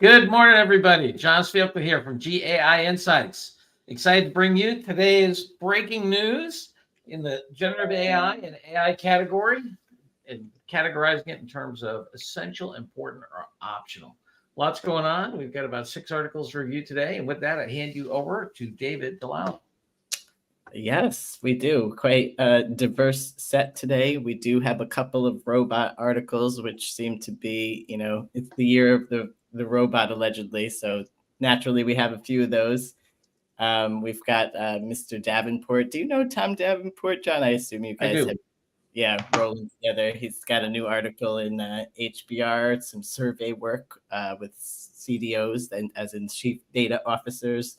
Good morning, everybody. John Sfielka here from GAI Insights. Excited to bring you today's breaking news in the generative AI and AI category, and categorizing it in terms of essential, important, or optional. Lots going on. We've got about 6 articles to review today. And with that, I hand you over to David Delau. Yes, we do. Quite a diverse set today. We do have a couple of robot articles, which seem to be, it's the year of the robot, allegedly. So naturally, we have a few of those. We've got Mr. Davenport. Do you know Tom Davenport, John? I assume you guys have, rolling together. He's got a new article in HBR, some survey work with CDOs, and as in chief data officers.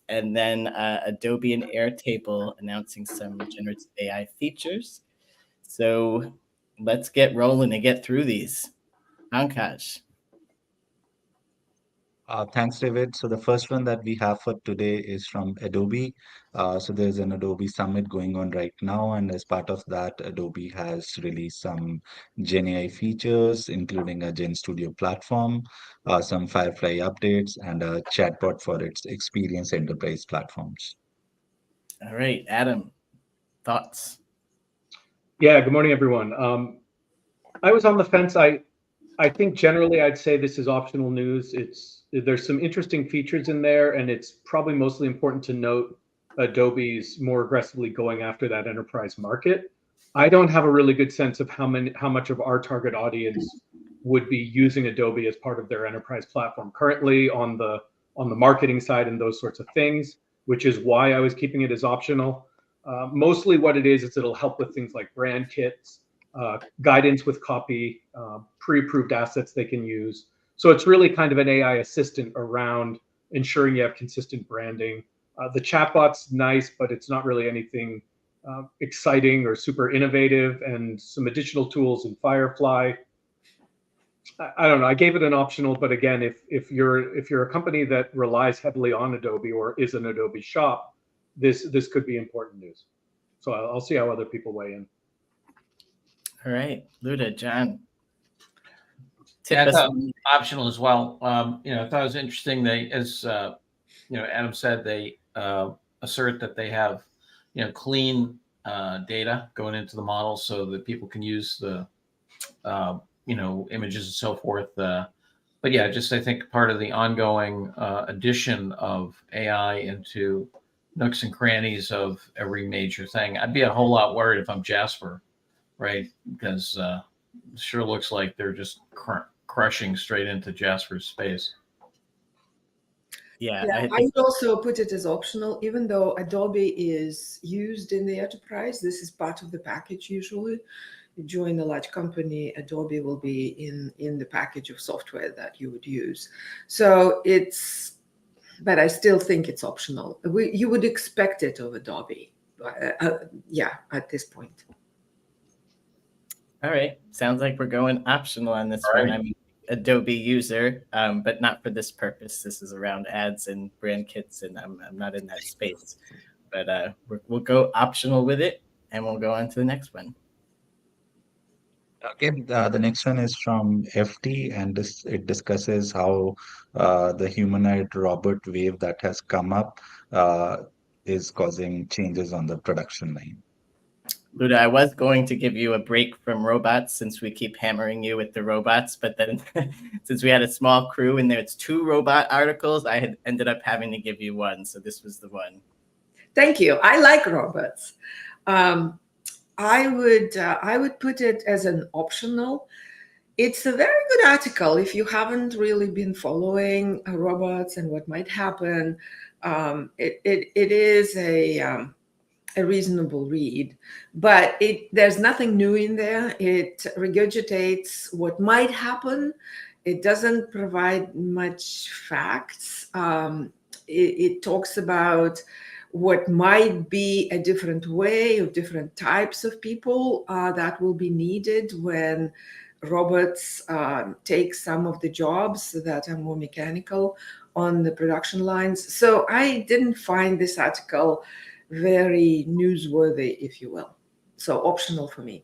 And then Adobe and AirTable announcing some generative AI features. So let's get rolling and get through these. Pankaj. Thanks, David. So the first one that we have for today is from Adobe. So there's an Adobe Summit going on right now, and as part of that, Adobe has released some Gen AI features, including a Gen Studio platform, some Firefly updates, and a chatbot for its Experience Enterprise platforms. All right, Adam, thoughts? Yeah, good morning, everyone. I was on the fence. I think generally I'd say this is optional news. There's some interesting features in there, and it's probably mostly important to note Adobe's more aggressively going after that enterprise market. I don't have a really good sense of how much of our target audience would be using Adobe as part of their enterprise platform currently on the marketing side and those sorts of things, which is why I was keeping it as optional. Mostly what it is it'll help with things like brand kits, guidance with copy, pre-approved assets they can use. So it's really kind of an AI assistant around ensuring you have consistent branding. The chatbot's nice, but it's not really anything exciting or super innovative, and some additional tools in Firefly. I don't know. I gave it an optional, but again, if you're a company that relies heavily on Adobe or is an Adobe shop, this could be important news. So I'll see how other people weigh in. All right, Luda, John. Yeah, I thought optional as well. I thought it was interesting. They, as Adam said, they assert that they have, clean data going into the model so that people can use the, images and so forth. But yeah, just I think part of the ongoing addition of AI into nooks and crannies of every major thing. I'd be a whole lot worried if I'm Jasper, right? Because it sure looks like they're just crushing straight into Jasper's space. Yeah, I would also put it as optional, even though Adobe is used in the enterprise. This is part of the package usually. You join a large company, Adobe will be in the package of software that you would use. So but I still think it's optional. You would expect it of Adobe, at this point. All right, sounds like we're going optional on this one. I'm Adobe user, but not for this purpose. This is around ads and brand kits, and I'm not in that space. But we'll go optional with it, and we'll go on to the next one. Okay, the next one is from FT, and it discusses how the humanoid robot wave that has come up is causing changes on the production line. Luda, I was going to give you a break from robots since we keep hammering you with the robots, but then since we had a small crew and there's 2 robot articles, I had ended up having to give you one. So this was the one. Thank you. I like robots. I would put it as an optional. It's a very good article if you haven't really been following robots and what might happen. It is a reasonable read, but there's nothing new in there. It regurgitates what might happen. It doesn't provide much facts. It talks about what might be a different way of different types of people that will be needed when robots take some of the jobs that are more mechanical on the production lines. So I didn't find this article very newsworthy, if you will. So optional for me.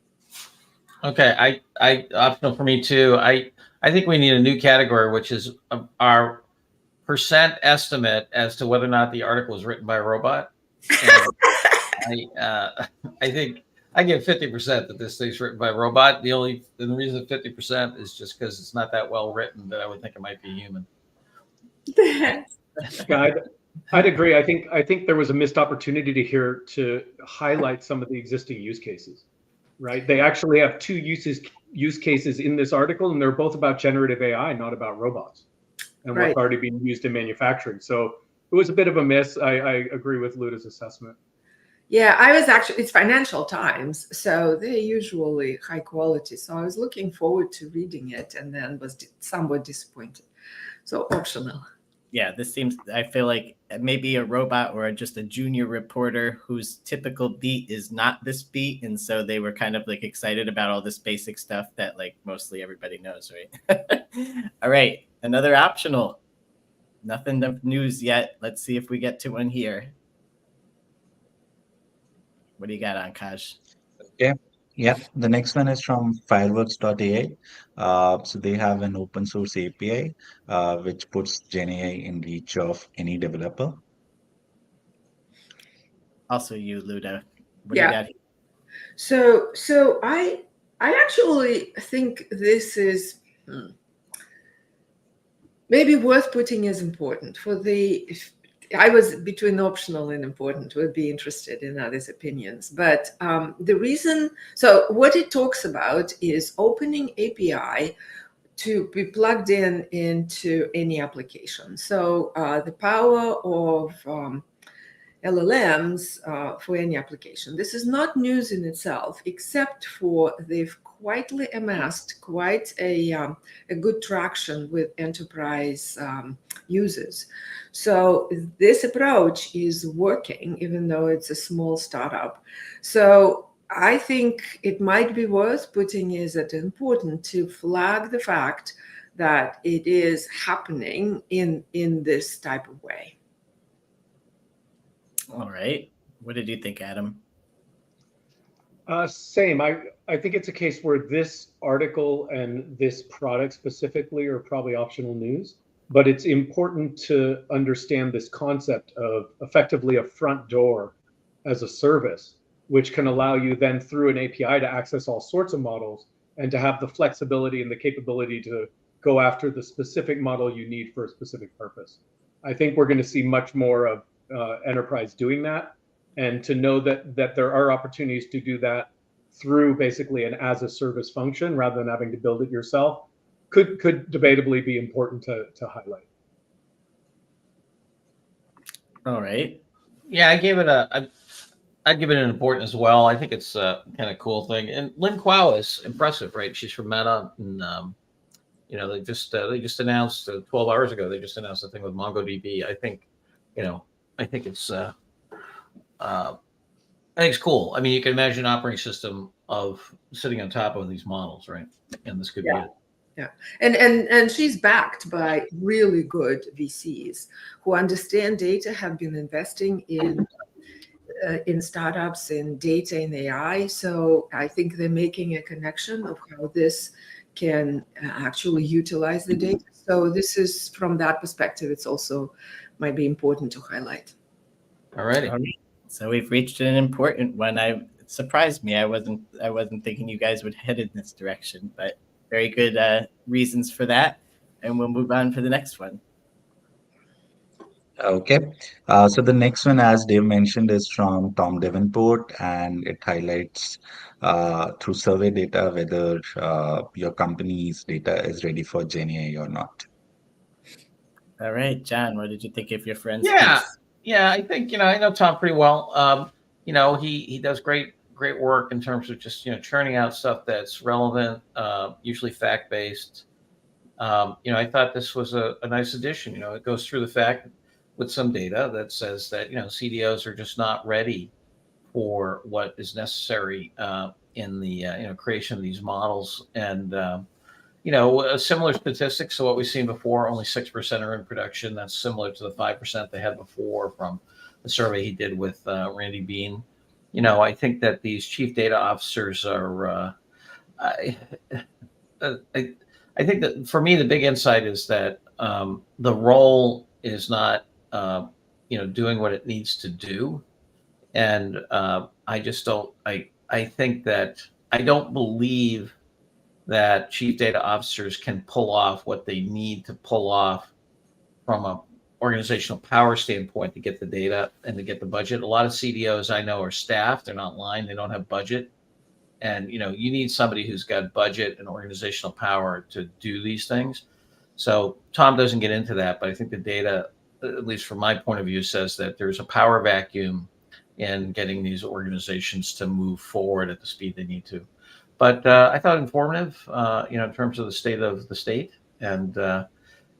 Okay, I optional for me too. I I think we need a new category, which is our percent estimate as to whether or not the article was written by a robot. And I think I give 50% that this thing's written by a robot. The reason 50% is just because it's not that well written that I would think it might be human. Yeah, I'd agree. I think there was a missed opportunity to highlight some of the existing use cases, right? They actually have two use cases in this article, and they're both about generative AI, not about robots, and Right. what's already being used in manufacturing. So it was a bit of a miss. I agree with Luda's assessment. Yeah, it's Financial Times, so they're usually high quality. So I was looking forward to reading it and then was somewhat disappointed. So optional. Yeah, I feel like maybe a robot or just a junior reporter whose typical beat is not this beat. And so they were kind of like excited about all this basic stuff that like mostly everybody knows, right? All right, another optional. Nothing of news yet. Let's see if we get to one here. What do you got on, Kaj? Okay. Yeah, the next one is from fireworks.ai. So they have an open source API which puts GenAI in reach of any developer. Also you, Luda. What do Yeah. you got? So I actually think this is maybe worth putting as important for the. I was between optional and important, would be interested in others' opinions. But the reason, so what it talks about is opening API to be plugged into any application. So the power of LLMs for any application. This is not news in itself, except for they've quietly amassed quite a good traction with enterprise users. So this approach is working, even though it's a small startup. So I think it might be worth putting is it important to flag the fact that it is happening in this type of way. All right. What did you think, Adam? Same. I think it's a case where this article and this product specifically are probably optional news, but it's important to understand this concept of effectively a front door as a service, which can allow you then through an API to access all sorts of models and to have the flexibility and the capability to go after the specific model you need for a specific purpose. I think we're going to see much more of enterprise doing that, and to know that there are opportunities to do that through basically an as a service function rather than having to build it yourself could debatably be important to highlight. All right. Yeah, I'd give it an importance as well. I think it's a kind of cool thing. And Lin Kuo is impressive, right? She's from Meta, and they just announced 12 hours ago. They just announced a thing with MongoDB. I think it's I think it's cool. I mean, you can imagine an operating system of sitting on top of these models, right? And this could be it. Yeah, and she's backed by really good VCs who understand data, have been investing in startups, in data, and AI. So I think they're making a connection of how this can actually utilize the data. So this is from that perspective, it's also might be important to highlight. All righty. So we've reached an important one. It surprised me. I wasn't thinking you guys would head in this direction, but very good reasons for that. And we'll move on for the next one. Okay. So the next one, as Dave mentioned, is from Tom Davenport, and it highlights through survey data whether your company's data is ready for GenAI or not. All right, John, what did you think of your friend's Yeah, piece? yeah. I think I know Tom pretty well. He does great work in terms of just churning out stuff that's relevant, usually fact based. I thought this was a nice addition. It goes through the fact with some data that says that CDOs are just not ready for what is necessary in the creation of these models. And a similar statistics to what we've seen before. Only 6% are in production. That's similar to the 5% they had before from the survey he did with Randy Bean. I think that these chief data officers are. I think that for me, the big insight is that the role is not, doing what it needs to do. And I just don't, I think that I don't believe that chief data officers can pull off what they need to pull off from a organizational power standpoint to get the data and to get the budget. A lot of CDOs I know are staffed, they're not lying, they don't have budget. And you need somebody who's got budget and organizational power to do these things. So Tom doesn't get into that, but I think the data, at least from my point of view, says that there's a power vacuum in getting these organizations to move forward at the speed they need to. But I thought informative, in terms of the state of the state, and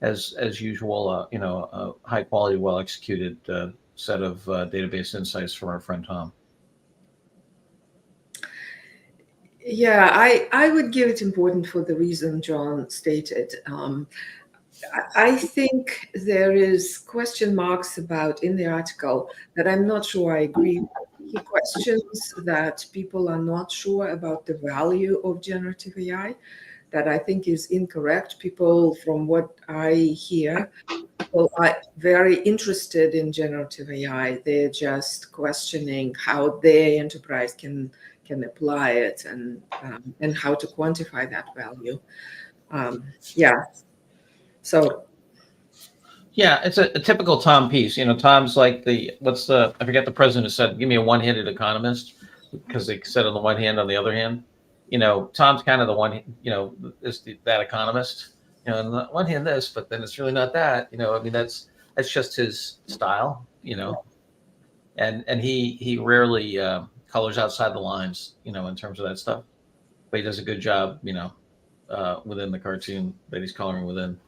as usual, a high quality, well executed set of database insights from our friend Tom. Yeah, I would give it important for the reason John stated. I think there is question marks about in the article that I'm not sure I agree with. He questions that people are not sure about the value of generative AI. That I think is incorrect. People, from what I hear, people are very interested in generative AI. They're just questioning how their enterprise can apply it and how to quantify that value. Yeah. So Yeah, it's a typical Tom piece. Tom's like I forget the president said, give me a one-handed economist, because they said on the one hand, on the other hand. Tom's kind of the one, is that economist. On the one hand this, but then it's really not that. I mean, that's just his style. And he rarely colors outside the lines. In terms of that stuff, but he does a good job. Within the cartoon that he's coloring within.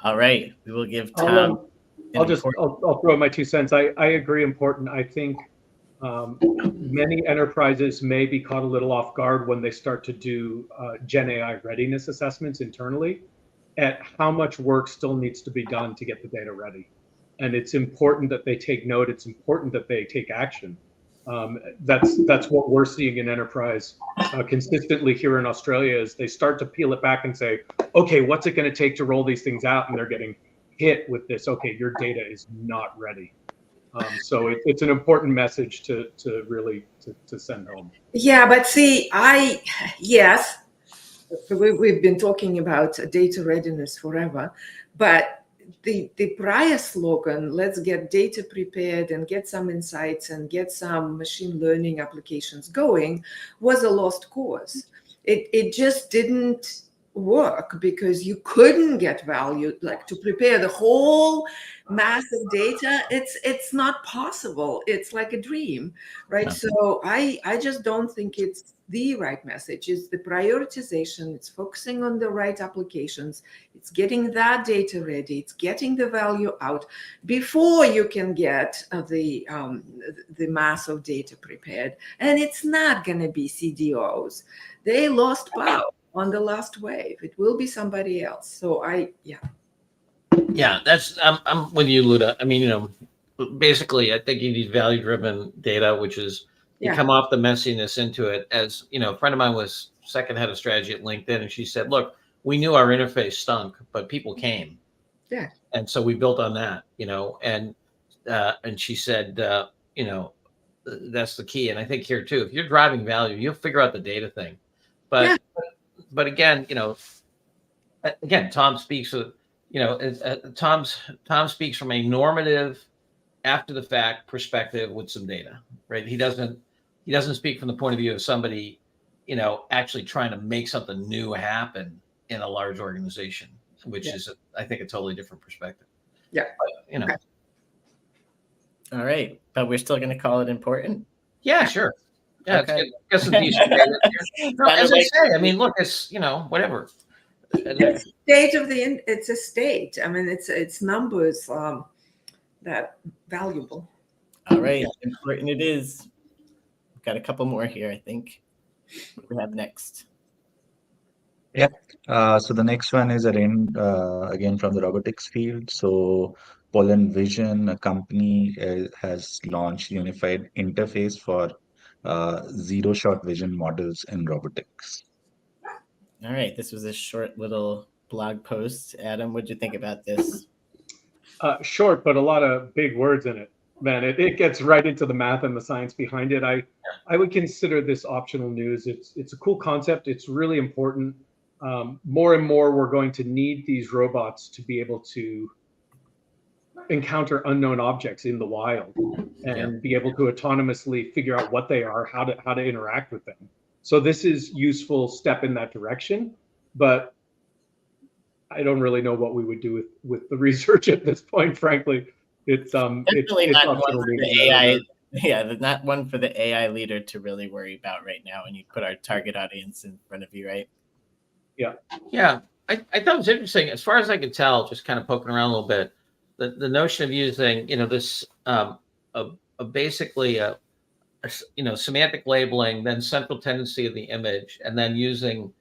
All right, we will give I'll, Tom. I'll throw my 2 cents. I agree. Important. I think many enterprises may be caught a little off guard when they start to do Gen AI readiness assessments internally, at how much work still needs to be done to get the data ready. And it's important that they take note. It's important that they take action. That's what we're seeing in enterprise consistently here in Australia, is they start to peel it back and say, okay, what's it going to take to roll these things out? And they're getting hit with this, okay, your data is not ready. So it's an important message to really to send home. yeah, but see, yes, we've been talking about data readiness forever, but the prior slogan, let's get data prepared and get some insights and get some machine learning applications going, was a lost cause. It just didn't work because you couldn't get value, like to prepare the whole massive data. It's not possible. It's like a dream, right? Yeah. So I just don't think it's the right message. It's the prioritization. It's focusing on the right applications. It's getting that data ready. It's getting the value out before you can get the mass of data prepared. And it's not going to be CDOs. They lost power on the last wave. It will be somebody else. So Yeah, I'm with you, Luda. I mean, basically, I think you need value-driven data, which is you come off the messiness into it. As a friend of mine was second head of strategy at LinkedIn, and she said, "Look, we knew our interface stunk, but people came, and so we built on that, and she said, that's the key. And I think here too, if you're driving value, you'll figure out the data thing, but again, Tom speaks of, Tom speaks from a normative, after the fact perspective with some data, right? He doesn't speak from the point of view of somebody, actually trying to make something new happen in a large organization, which is, I think, a totally different perspective. Yeah. But, Okay. All right, but we're still going to call it important. Yeah, sure. Yeah, Okay. Get some decent data here. No, as I say, I mean, look, it's whatever. It's state of the it's a state. I mean, it's numbers that valuable. All right, important it is. We've got a couple more here, I think. What do we have next? Yeah. So the next one is again from the robotics field. So Poland Vision, a company, has launched unified interface for zero-shot vision models in robotics. All right, this was a short little blog post. Adam, what'd you think about this? Short, but a lot of big words in it. Man, it gets right into the math and the science behind it. I would consider this optional news. It's a cool concept. It's really important. More and more, we're going to need these robots to be able to encounter unknown objects in the wild and be able to autonomously figure out what they are, how to interact with them. So this is useful step in that direction, but I don't really know what we would do with the research at this point. Frankly, it's Definitely it's not one optional for news in the that AI. regard. Yeah, not one for the AI leader to really worry about right now when you put our target audience in front of you, right? Yeah. Yeah, I thought it was interesting. As far as I could tell, just kind of poking around a little bit, the notion of using, this basically semantic labeling, then central tendency of the image, and then using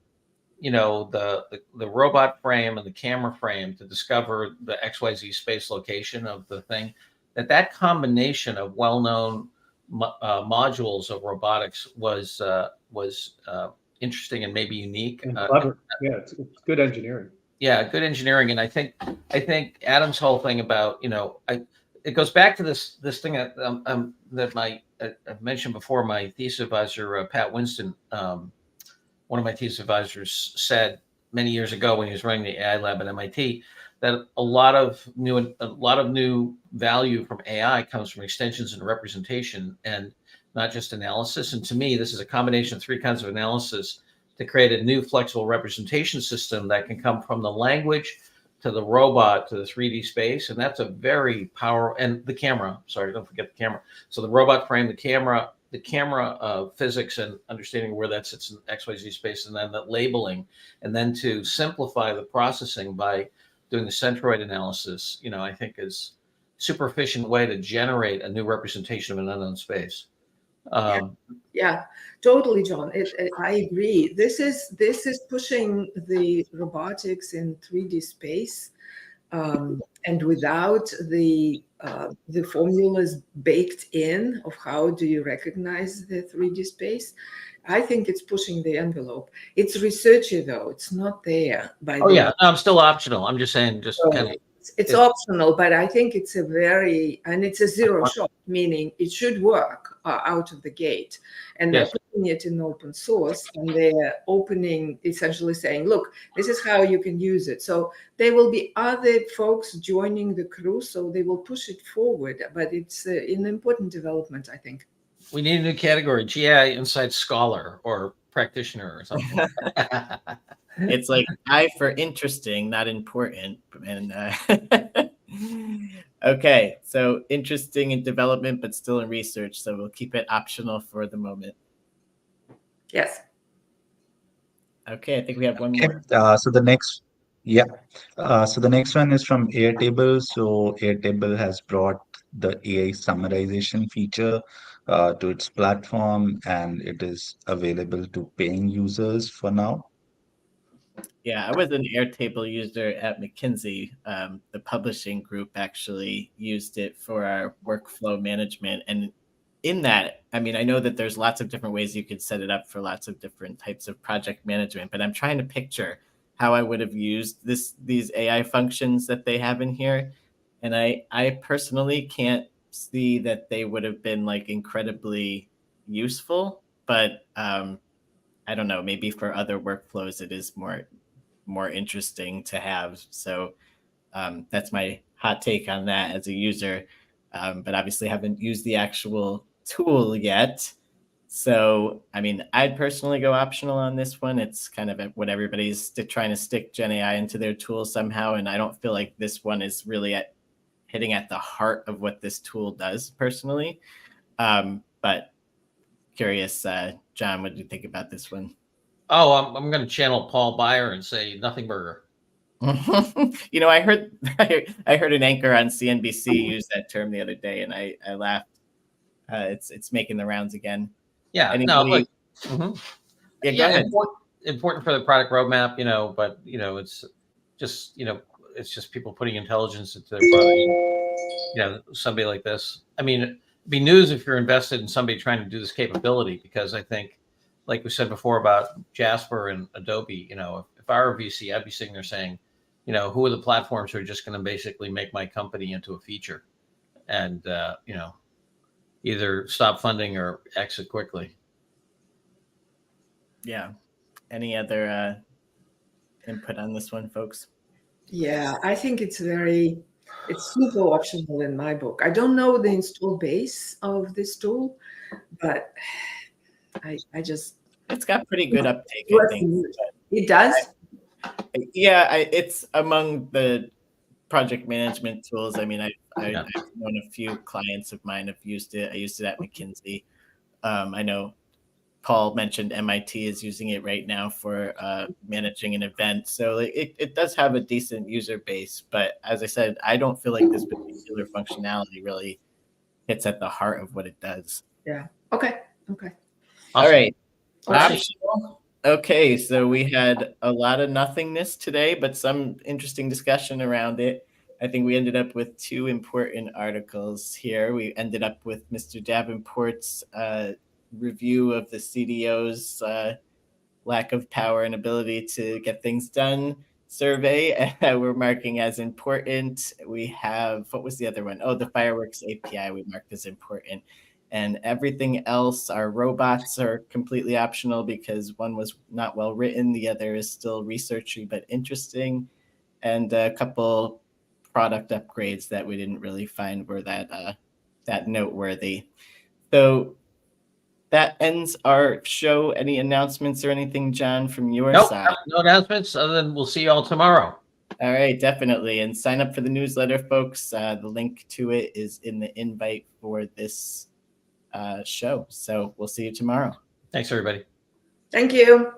the robot frame and the camera frame to discover the XYZ space location of the thing. That combination of well-known modules of robotics was interesting and maybe unique. And clever. Yeah, it's good engineering. Yeah, good engineering, and I think Adam's whole thing about it goes back to this thing that I've mentioned before. My thesis advisor Pat Winston, one of my thesis advisors, said many years ago when he was running the AI lab at MIT that a lot of new value from AI comes from extensions and representation and not just analysis. And to me, this is a combination of three kinds of analysis to create a new flexible representation system that can come from the language to the robot to the 3D space. And that's a very powerful, and the camera, sorry, don't forget the camera. So the robot frame, the camera physics and understanding where that sits in XYZ space, and then the labeling, and then to simplify the processing by doing the centroid analysis, I think is super efficient way to generate a new representation of an unknown space. Yeah, totally, John. I agree. This is pushing the robotics in 3D space, and without the formulas baked in of how do you recognize the 3D space, I think it's pushing the envelope. It's researchy though; it's not there by Oh yeah, no, I'm still optional. I'm just saying, just so kind of. it's optional, but I think it's it's a zero shot, meaning it should work out of the gate. And they're Yes. putting it in open source, and they're essentially saying, look, this is how you can use it. So there will be other folks joining the crew, so they will push it forward. But it's an important development, I think. We need a new category: GAI Insights Scholar or Practitioner or something. It's like I for interesting, not important. And okay, so interesting in development, but still in research. So we'll keep it optional for the moment. Yes. Okay, I think we have one more. So the next, so the next one is from Airtable. So Airtable has brought the AI summarization feature to its platform, and it is available to paying users for now. Yeah, I was an Airtable user at McKinsey. The publishing group actually used it for our workflow management. And in that, I mean, I know that there's lots of different ways you could set it up for lots of different types of project management, but I'm trying to picture how I would have used these AI functions that they have in here. And I personally can't see that they would have been like incredibly useful, but I don't know, maybe for other workflows it is more interesting to have. So that's my hot take on that as a user. But obviously haven't used the actual tool yet. So, I mean, I'd personally go optional on this one. It's kind of what everybody's trying to stick Gen AI into their tool somehow. And I don't feel like this one is really hitting at the heart of what this tool does personally. But curious, John, what do you think about this one? Oh, I'm going to channel Paul Beyer and say nothing burger. I heard an anchor on CNBC use that term the other day, and I laughed. It's making the rounds again. Yeah, Anybody? no, Yeah, go ahead. Important for the product roadmap, but it's just it's just people putting intelligence into their product. Somebody like this. I mean, it'd be news if you're invested in somebody trying to do this capability, because I think like we said before about Jasper and Adobe, if I were a VC, I'd be sitting there saying, who are the platforms who are just going to basically make my company into a feature, and either stop funding or exit quickly. Yeah. Any other input on this one, folks? Yeah, I think it's super optional in my book. I don't know the install base of this tool, but I just it's got pretty good uptake, I think. It does. It's among the project management tools. I mean, I've known a few clients of mine have used it. I used it at McKinsey. I know Paul mentioned MIT is using it right now for managing an event. So it does have a decent user base. But as I said, I don't feel like this particular functionality really hits at the heart of what it does. Yeah. Okay. Awesome. All right. Optional. Okay, so we had a lot of nothingness today, but some interesting discussion around it. I think we ended up with two important articles here. We ended up with Mr. Davenport's review of the CDO's lack of power and ability to get things done survey. We're marking as important. We have, what was the other one? Oh, the fireworks API we marked as important. And everything else, our robots are completely optional because one was not well written. The other is still researchy but interesting. And a couple product upgrades that we didn't really find were that noteworthy. So that ends our show. Any announcements or anything, John, from your side? No announcements other than we'll see you all tomorrow. All right, definitely. And sign up for the newsletter, folks. The link to it is in the invite for this show. So we'll see you tomorrow. Thanks, everybody. Thank you.